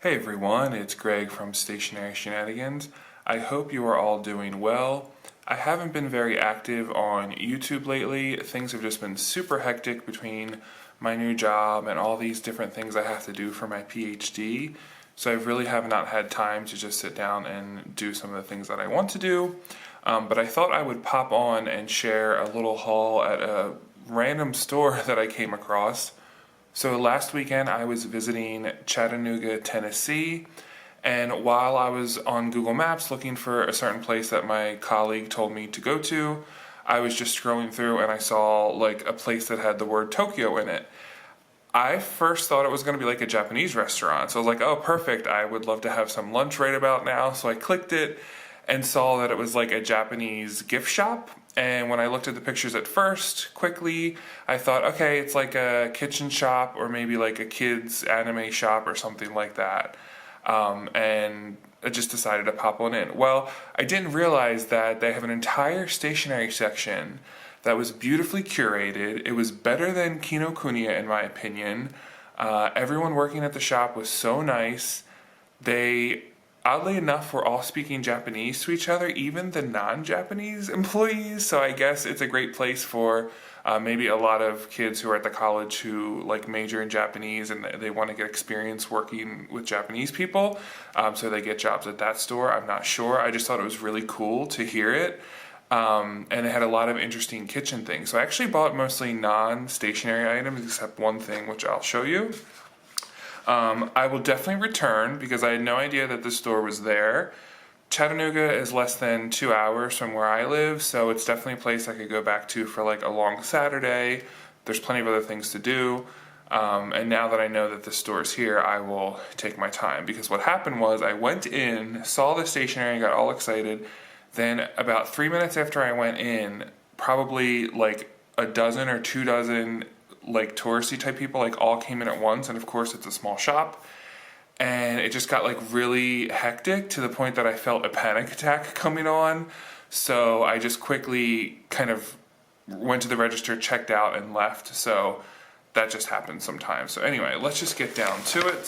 Hey everyone, it's Greg from Stationery Shenanigans. I hope you are all doing well. I haven't been very active on YouTube lately. Things have just been super hectic between my new job and all these different things I have to do for my PhD. So I really have not had time to just sit down and do some of the things that I want to do. But I thought I would pop on and share a little haul at a random store that I came across. So last weekend I was visiting Chattanooga, Tennessee, and while I was on Google Maps looking for a certain place that my colleague told me to go to, I was just scrolling through and I saw like a place that had the word Tokyo in it. I first thought it was going to be like a Japanese restaurant, so I was like, oh perfect, I would love to have some lunch right about now. So I clicked it and saw that it was like a Japanese gift shop. And when I looked at the pictures at first, quickly, I thought, okay, it's like a kitchen shop or maybe like a kid's anime shop or something like that. And I just decided to pop on in. Well, I didn't realize that they have an entire stationery section that was beautifully curated. It was better than Kinokuniya in my opinion. Everyone working at the shop was so nice. They, oddly enough, were all speaking Japanese to each other, even the non-Japanese employees. So I guess it's a great place for maybe a lot of kids who are at the college who like major in Japanese and they want to get experience working with Japanese people. So they get jobs at that store. I'm not sure. I just thought it was really cool to hear it. And it had a lot of interesting kitchen things. So I actually bought mostly non-stationary items except one thing, which I'll show you. I will definitely return because I had no idea that the store was there. Chattanooga is less than 2 hours from where I live, so it's definitely a place I could go back to for like a long Saturday. There's plenty of other things to do. And now that I know that the store is here, I will take my time because what happened was I went in, saw the stationery, got all excited. Then about 3 minutes after I went in, probably like a dozen or 2 dozen like touristy type people like all came in at once, and of course it's a small shop, and it just got like really hectic to the point that I felt a panic attack coming on. So I just quickly kind of went to the register, checked out, and left. So that just happens sometimes. So anyway, let's just get down to it.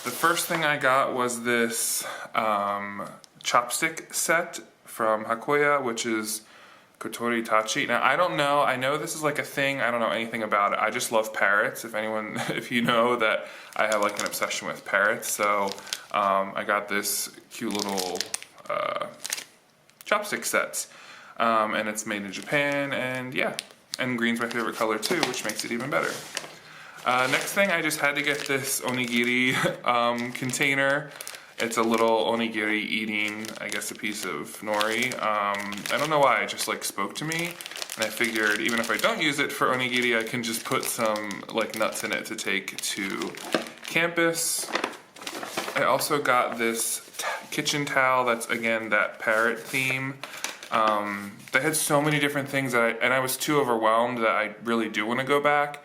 The first thing I got was this chopstick set from Hakoya, which is Kotori Tachi. Now, I don't know. I know this is like a thing. I don't know anything about it. I just love parrots. If you know that I have like an obsession with parrots. So I got this cute little chopstick set. And it's made in Japan. And yeah, and green's my favorite color too, which makes it even better. Next thing, I just had to get this onigiri container. It's a little onigiri eating, I guess, a piece of nori. I don't know why, it just like spoke to me. And I figured even if I don't use it for onigiri, I can just put some like nuts in it to take to campus. I also got this kitchen towel that's, again, that parrot theme. They had so many different things that I was too overwhelmed that I really do want to go back.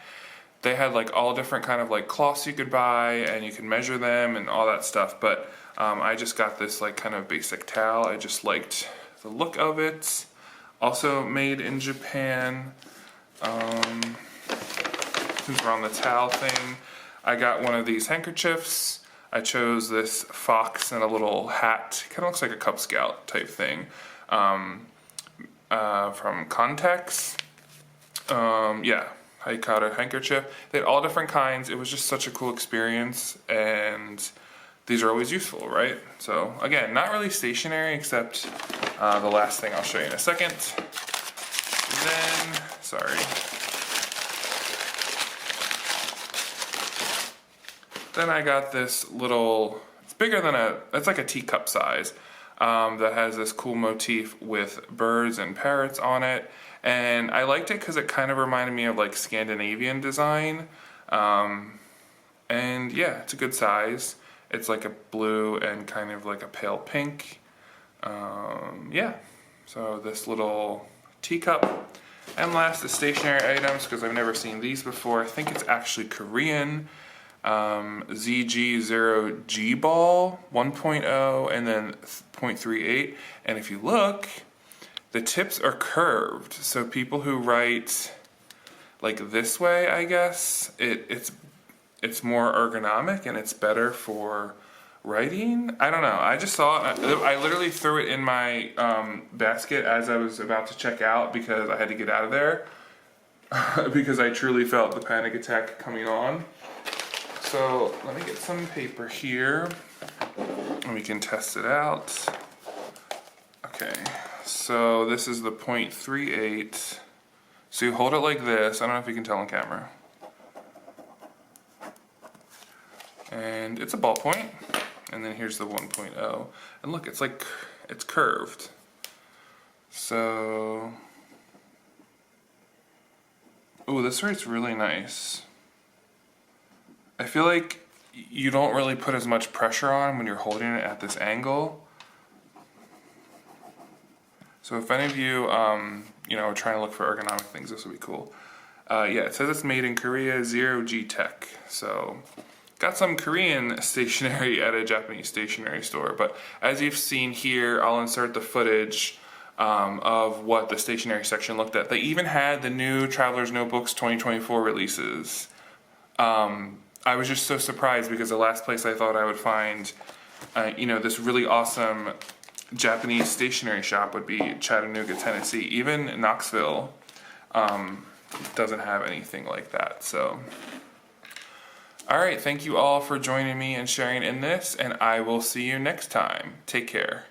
They had like all different kind of like cloths you could buy and you can measure them and all that stuff. But I just got this like kind of basic towel. I just liked the look of it. Also made in Japan. Since we're on the towel thing, I got one of these handkerchiefs. I chose this fox and a little hat. Kind of looks like a Cub Scout type thing. From Contex. Yeah. Haikara handkerchief. They had all different kinds. It was just such a cool experience, and these are always useful, right? So again, not really stationary except the last thing I'll show you in a second. Then, sorry. Then I got this little, it's bigger than it's like a teacup size, that has this cool motif with birds and parrots on it. And I liked it because it kind of reminded me of like Scandinavian design. And yeah, it's a good size. It's like a blue and kind of like a pale pink. Yeah, so this little teacup. And last, the stationary items, because I've never seen these before. I think it's actually Korean. ZG0G ball 1.0 and then 0.38. And if you look, the tips are curved, so people who write like this way, I guess, it's it's more ergonomic and it's better for writing. I don't know. I just saw it. I literally threw it in my basket as I was about to check out because I had to get out of there because I truly felt the panic attack coming on. So let me get some paper here and we can test it out. Okay, so this is the 0.38. So you hold it like this. I don't know if you can tell on camera. And it's a ballpoint. And then here's the 1.0. And look, it's like, it's curved. So, oh, this writes really nice. I feel like you don't really put as much pressure on when you're holding it at this angle. So if any of you, you know, are trying to look for ergonomic things, this would be cool. Yeah, it says it's made in Korea, 0G Tech. So, got some Korean stationery at a Japanese stationery store. But as you've seen here, I'll insert the footage of what the stationery section looked at. They even had the new Traveler's Notebooks 2024 releases. I was just so surprised because the last place I thought I would find, you know, this really awesome Japanese stationery shop would be Chattanooga, Tennessee. Even Knoxville doesn't have anything like that. So, all right, thank you all for joining me and sharing in this, and I will see you next time. Take care.